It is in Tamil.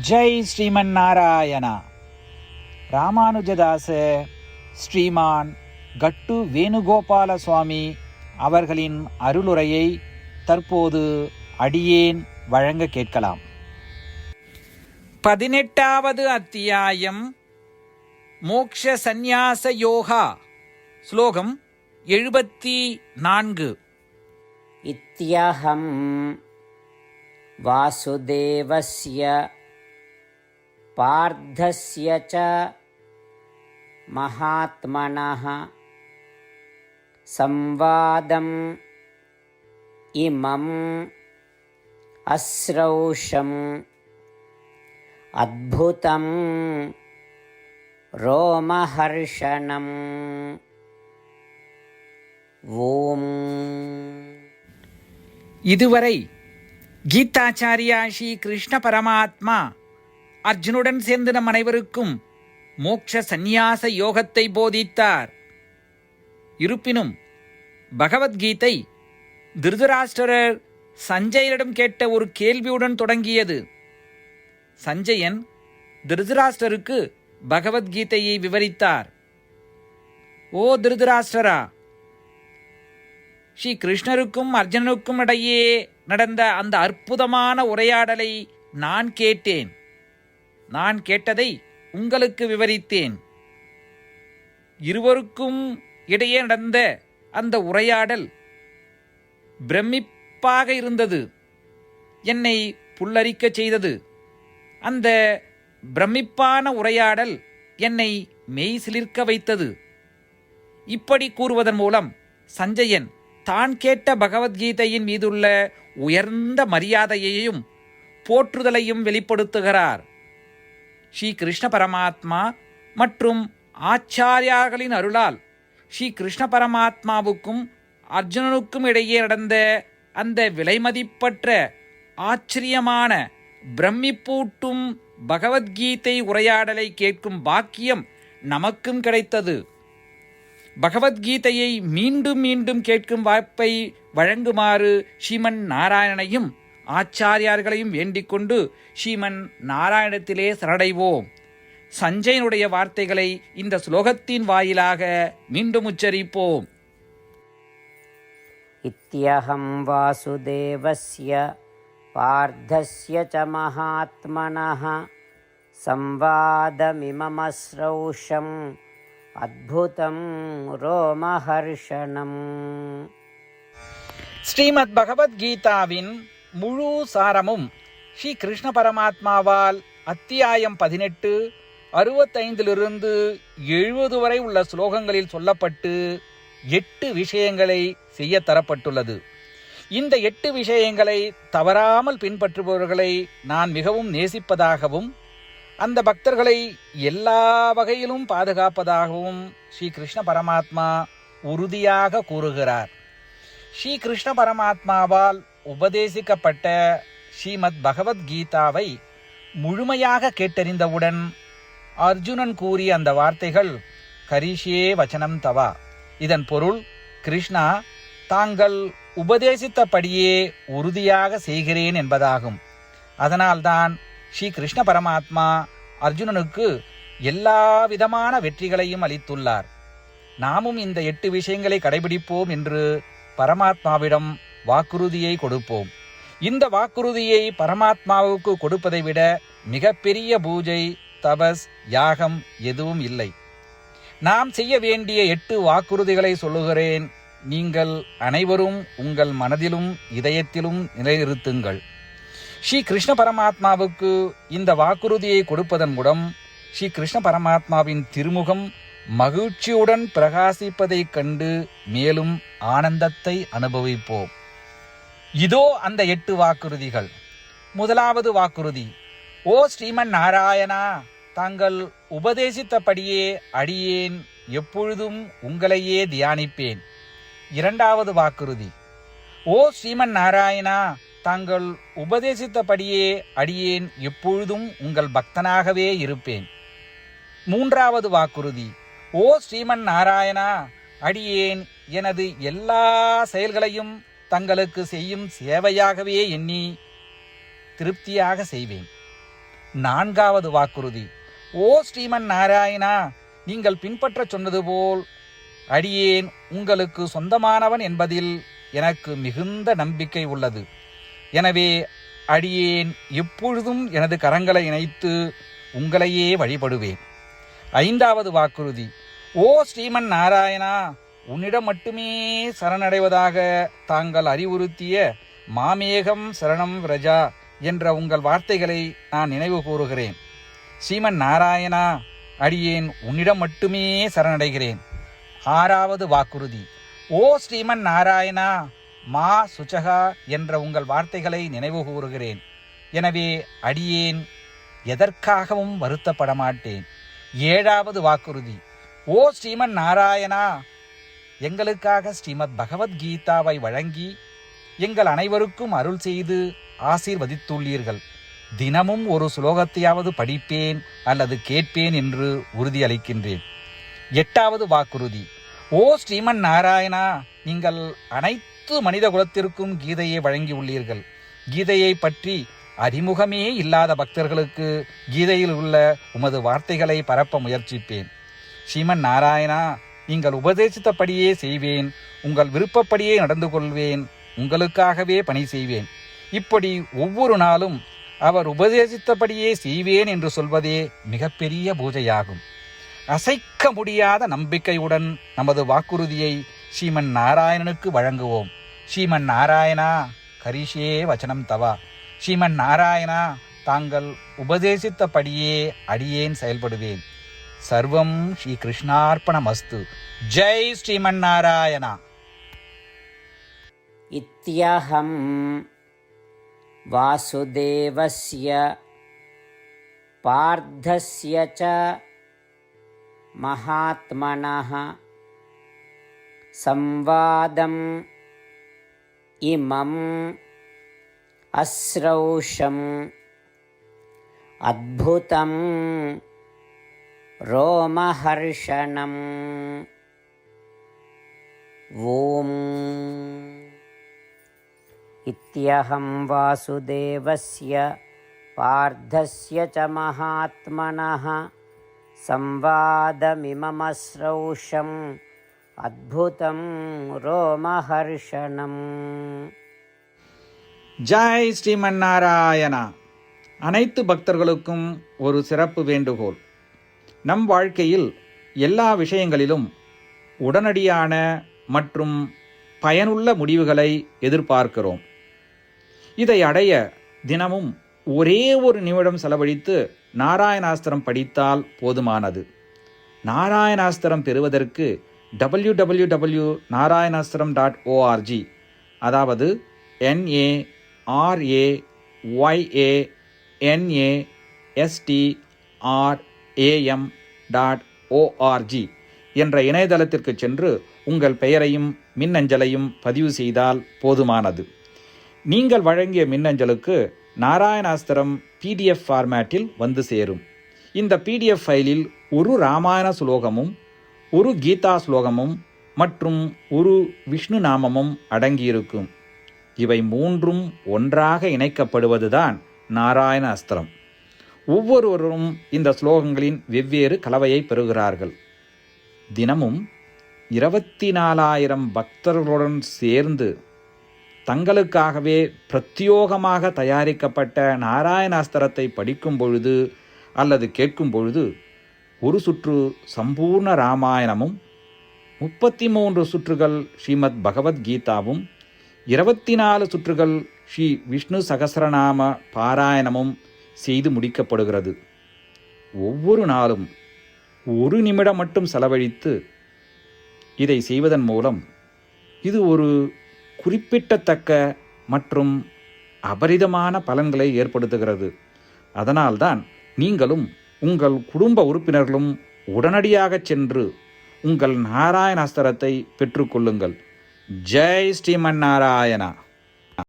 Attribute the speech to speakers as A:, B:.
A: ஜெய் ஸ்ரீமன் நாராயணா. ராமானுஜதாச ஸ்ரீமான் கட்டு வேணுகோபால சுவாமி அவர்களின் அருளுரையை தற்போது அடியேன் வழங்க கேட்கலாம். 18வது அத்தியாயம் மோக்ஷ சந்நியாச யோகா. ஸ்லோகம் 74.
B: இத்யஹம் வாசுதேவஸ்ய பார்த்தஸ்ய ச மகாத்மனः சம்வாதம் இமம் அஸ்ரௌஷம் அத்புதம் ரோமஹர்ஷணம். ஓம்.
A: இதுவரை கீதாச்சாரியா ஸ்ரீ கிருஷ்ண பரமாத்மா அர்ஜுனுடன் சேர்ந்து நம் அனைவருக்கும் மோக்ஷ சந்நியாச யோகத்தை போதித்தார். இருப்பினும் பகவத்கீதை திருதராஷ்டிரர் சஞ்சயனிடம் கேட்ட ஒரு கேள்வியுடன் தொடங்கியது. சஞ்சயன் திருதராஷ்டிரருக்கு பகவத்கீதையை விவரித்தார். ஓ திருதராஷ்டிரா, ஸ்ரீ கிருஷ்ணருக்கும் அர்ஜுனனுக்கும் இடையே நடந்த அந்த அற்புதமான உரையாடலை நான் கேட்டேன். நான் கேட்டதை உங்களுக்கு விவரித்தேன். இருவருக்கும் இடையே நடந்த அந்த உரையாடல் பிரமிப்பாக இருந்தது. என்னை புல்லரிக்கச் செய்தது. அந்த பிரமிப்பான உரையாடல் என்னை மெய் சிலிர்க்க வைத்தது. இப்படி கூறுவதன் மூலம் சஞ்சயன் தான் கேட்ட பகவத்கீதையின் மீதுள்ள உயர்ந்த மரியாதையையும் போற்றுதலையும் வெளிப்படுத்துகிறார். ஸ்ரீ கிருஷ்ண பரமாத்மா மற்றும் ஆச்சாரியார்களின் அருளால் ஸ்ரீ கிருஷ்ண பரமாத்மாவுக்கும் அர்ஜுனனுக்கும் இடையே நடந்த அந்த விலைமதிப்பற்ற ஆச்சரியமான பிரமிப்பூட்டும் பகவத்கீதை உரையாடலை கேட்கும் பாக்கியம் நமக்கும் கிடைத்தது. பகவத்கீதையை மீண்டும் மீண்டும் கேட்கும் வாய்ப்பை வழங்குமாறு ஸ்ரீமன் நாராயணனையும் ஆச்சாரியார்களையும் வேண்டிக் கொண்டு ஸ்ரீமன் நாராயணத்திலே சரணடைவோம். சஞ்சயனுடைய வார்த்தைகளை இந்த ஸ்லோகத்தின் வாயிலாக மீண்டும் உச்சரிப்போம்.
B: இத்யஹம் வாசுதேவஸ்ய பார்த்தஸ்ய ச மகாத்மனः சம்வாதமிமமஸ்ரௌஷம் அத்புதம் ரோமஹர்ஷணம்.
A: ஸ்ரீமத் பகவத்கீதாவின் முழு சாரமும் ஸ்ரீ கிருஷ்ண பரமாத்மாவால் அத்தியாயம் 18 65 70 வரை உள்ள ஸ்லோகங்களில் சொல்லப்பட்டு 8 விஷயங்களை செய்ய தரப்பட்டுள்ளது. இந்த 8 விஷயங்களை தவறாமல் பின்பற்றுபவர்களை நான் மிகவும் நேசிப்பதாகவும் அந்த பக்தர்களை எல்லா வகையிலும் பாதுகாப்பதாகவும் ஸ்ரீ கிருஷ்ண பரமாத்மா உறுதியாக கூறுகிறார். ஸ்ரீ கிருஷ்ண பரமாத்மாவால் உபதேசிக்கப்பட்ட ஸ்ரீமத் பகவத்கீதாவை முழுமையாக கேட்டறிந்தவுடன் அர்ஜுனன் கூறிய அந்த வார்த்தைகள் கரிஷ்யே வச்சனம் தவா. இதன் பொருள், கிருஷ்ணா, தாங்கள் உபதேசித்தபடியே உறுதியாக செய்கிறேன் என்பதாகும். அதனால்தான் ஸ்ரீ கிருஷ்ண பரமாத்மா அர்ஜுனனுக்கு எல்லா விதமான வெற்றிகளையும் அளித்துள்ளார். நாமும் இந்த 8 விஷயங்களை கடைபிடிப்போம் என்று பரமாத்மாவிடம் வாக்குறுதியை கொடுப்போம். இந்த வாக்குறுதியை பரமாத்மாவுக்கு கொடுப்பதை விட மிகப்பெரிய பூஜை, தபஸ், யாகம் எதுவும் இல்லை. நாம் செய்ய வேண்டிய 8 வாக்குறுதிகளை சொல்லுகிறேன். நீங்கள் அனைவரும் உங்கள் மனதிலும் இதயத்திலும் நிலைநிறுத்துங்கள். ஸ்ரீ கிருஷ்ண பரமாத்மாவுக்கு இந்த வாக்குறுதியை கொடுப்பதன் மூலம் ஸ்ரீ கிருஷ்ண பரமாத்மாவின் திருமுகம் மகிழ்ச்சியுடன் பிரகாசிப்பதைக் கண்டு மேலும் ஆனந்தத்தை அனுபவிப்போம். இதோ அந்த 8 வாக்குறுதிகள். முதலாவது வாக்குறுதி, ஓ ஸ்ரீமன் நாராயணா, தாங்கள் உபதேசித்தபடியே அடியேன் எப்பொழுதும் உங்களையே தியானிப்பேன். இரண்டாவது வாக்குறுதி, ஓ ஸ்ரீமன் நாராயணா, தாங்கள் உபதேசித்தபடியே அடியேன் எப்பொழுதும் உங்கள் பக்தனாகவே இருப்பேன். மூன்றாவது வாக்குறுதி, ஓ ஸ்ரீமன் நாராயணா, அடியேன் எனது எல்லா செயல்களையும் தங்களுக்கு செய்யும் சேவையாகவே எண்ணி திருப்தியாக செய்வேன். 4வது வாக்குறுதி. ஓ ஸ்ரீமன் நாராயணா, நீங்கள் பின்பற்றச் சொன்னது போல் அடியேன் உங்களுக்கு சொந்தமானவன் என்பதில் எனக்கு மிகுந்த நம்பிக்கை உள்ளது. எனவே அடியேன் எப்பொழுதும் எனது கரங்களை இணைத்து உங்களையே வழிபடுவேன். 5வது வாக்குறுதி. ஓ ஸ்ரீமன் நாராயணா, உன்னிடம் மட்டுமே சரணடைவதாக தாங்கள் அறிவுறுத்திய மாமேகம் சரணம் விரஜா என்ற உங்கள் வார்த்தைகளை நான் நினைவு கூறுகிறேன். ஸ்ரீமன் நாராயணா, அடியேன் உன்னிடம் மட்டுமே சரணடைகிறேன். 6வது வாக்குறுதி. ஓ ஸ்ரீமன் நாராயணா, மா சுச்சகா என்ற உங்கள் வார்த்தைகளை நினைவு கூறுகிறேன். எனவே அடியேன் எதற்காகவும் வருத்தப்பட மாட்டேன். 7வது வாக்குறுதி. ஓ ஸ்ரீமன் நாராயணா, எங்களுக்காக ஸ்ரீமத் பகவத்கீதாவை வழங்கி எங்கள் அனைவருக்கும் அருள் செய்து ஆசீர்வதித்துள்ளீர்கள். தினமும் ஒரு சுலோகத்தையாவது படிப்பேன் அல்லது கேட்பேன் என்று உறுதியளிக்கின்றேன். 8வது வாக்குறுதி. ஓ ஸ்ரீமன் நாராயணா, நீங்கள் அனைத்து மனித குலத்திற்கும் கீதையை வழங்கியுள்ளீர்கள். கீதையை பற்றி அறிமுகமே இல்லாத பக்தர்களுக்கு கீதையில் உள்ள உமது வார்த்தைகளை பரப்ப முயற்சிப்பேன். ஸ்ரீமன் நாராயணா, நீங்கள் உபதேசித்தபடியே செய்வேன். உங்கள் விருப்பப்படியே நடந்து கொள்வேன். உங்களுக்காகவே பணி செய்வேன். இப்படி ஒவ்வொரு நாளும் அவர் உபதேசித்தபடியே செய்வேன் என்று சொல்வதே மிகப்பெரிய பூஜையாகும். அசைக்க முடியாத நம்பிக்கையுடன் நமது வாக்குறுதியை ஸ்ரீமன் நாராயணனுக்கு வழங்குவோம். ஸ்ரீமன் நாராயணா, கரிஷே வச்சனம் தவா. ஸ்ரீமன் நாராயணா, தாங்கள் உபதேசித்தபடியே அடியேன் செயல்படுவேன். சர்வம் ஸ்ரீ கிருஷ்ணார்ப்பணமஸ்து. ஜெய் ஸ்ரீமன் நாராயணா.
B: இத்யஹம் வாசுதேவஸ்ய பார்த்தஸ்ய ச மகாத்மனः சம்வாதம் இமம் அஸ்ரௌஷம் அத்புதம் ரோமஹர்ஷணம். ஓம் இத்யஹம் வாசுதேவஸ்ய பார்த்தஸ்ய ச மகாத்மனः சம்வாதமிமமஸ்ரௌஷம் அத்புதம் ரோமஹர்ஷணம்.
A: ஜெய் ஸ்ரீமன் நாராயணா. அனைத்து பக்தர்களுக்கும் ஒரு சிறப்பு வேண்டுகோள். நம் வாழ்க்கையில் எல்லா விஷயங்களிலும் உடனடியான மற்றும் பயனுள்ள முடிவுகளை எதிர்பார்க்கிறோம். இதை அடைய தினமும் ஒரே ஒரு நிமிடம் செலவழித்து நாராயணாஸ்திரம் படித்தால் போதுமானது. நாராயணாஸ்திரம் பெறுவதற்கு www.narayanaastram.org, அதாவது NARAYANASTRAM.org என்ற இணையதளத்திற்கு சென்று உங்கள் பெயரையும் மின்னஞ்சலையும் பதிவு செய்தால் போதுமானது. நீங்கள் வழங்கிய மின்னஞ்சலுக்கு நாராயணாஸ்திரம் PDF ஃபார்மேட்டில் வந்து சேரும். இந்த PDF ஃபைலில் ஒரு ராமாயண சுலோகமும் ஒரு கீதா ஸ்லோகமும் மற்றும் ஒரு விஷ்ணு நாமமும் அடங்கியிருக்கும். இவை மூன்றும் ஒன்றாக இணைக்கப்படுவதுதான் நாராயண அஸ்திரம். ஒவ்வொருவரும் இந்த ஸ்லோகங்களின் வெவ்வேறு கலவையை பெறுகிறார்கள். தினமும் 24,000 பக்தர்களுடன் சேர்ந்து தங்களுக்காகவே பிரத்யோகமாக தயாரிக்கப்பட்ட நாராயணாஸ்திரத்தை படிக்கும் பொழுது அல்லது கேட்கும் பொழுது ஒரு சுற்று சம்பூர்ண ராமாயணமும் 33 சுற்றுகள் ஸ்ரீமத் பகவத்கீதாவும் 24 சுற்றுகள் ஸ்ரீ விஷ்ணு சகஸ்ரநாம பாராயணமும் செய்து முடிக்கப்படுகிறது. ஒவ்வொரு நாளும் ஒரு நிமிடம் மட்டும் செலவழித்து இதை செய்வதன் மூலம் இது ஒரு குறிப்பிடத்தக்க மற்றும் அபரிதமான பலன்களை ஏற்படுத்துகிறது. அதனால்தான் நீங்களும் உங்கள் குடும்ப உறுப்பினர்களும் உடனடியாக சென்று உங்கள் நாராயணாஸ்திரத்தை பெற்றுக்கொள்ளுங்கள். ஜெய் ஸ்ரீமன் நாராயணா.